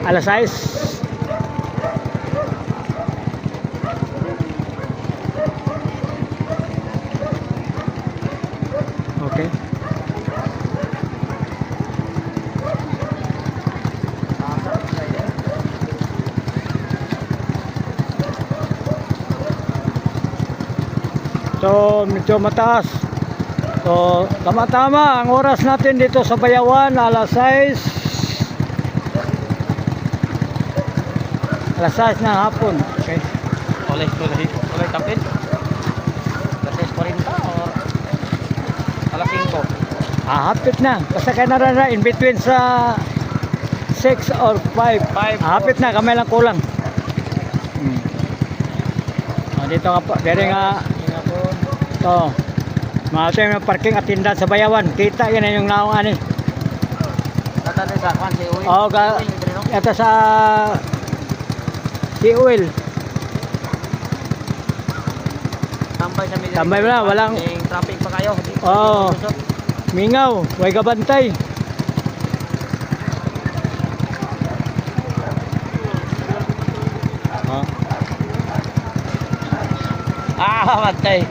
Alas 6. Okay. So medyo mataas. So tama-tama ang oras natin dito sa Bayawan, alas 6. Alas 6 ng hapon. Okay. Oleh tapin. Alas 6:40 or alas 5. Hapit na. Basta kayo na in between sa 6 or 5. Hapit na, kamay lang kulang. Dito nga po, dere nga ito. Mga ito yung parking at tindahan sa Bayawan. Kita yan yung naungan eh. Tatalo sa kwan si Uy. Oo, ito sa Oil. Tambay sa midday. Tambay na, walang traffic pa kayo. Oo. Mingaw, way kabantay. Bantay.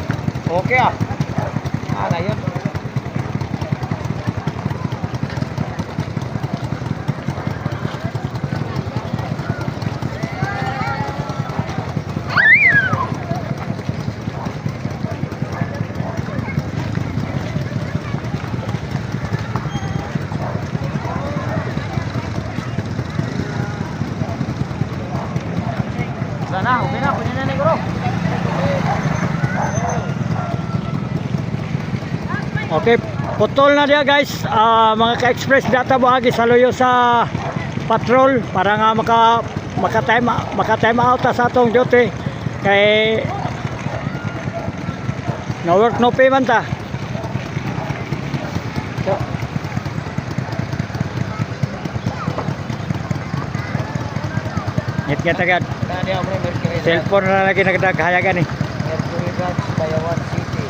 Okay ah. Na yun. Sana, okay na, kunin na negro. Okay, putol na dia guys. Mga ka-express data buhagi saluyo sa patrol para nga maka-time out sa atong duty kay no work no payment ta. So, ngit agad. Cellphone na lagi nagdaghayagan eh. Bayawan City.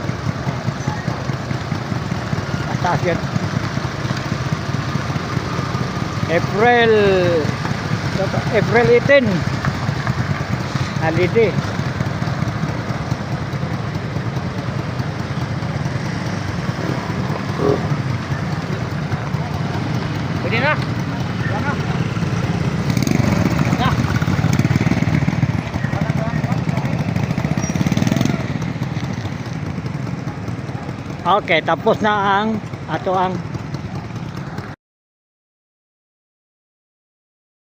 Taas yun. April 18 holiday. Pwede na. Okay, tapos na ang ato ang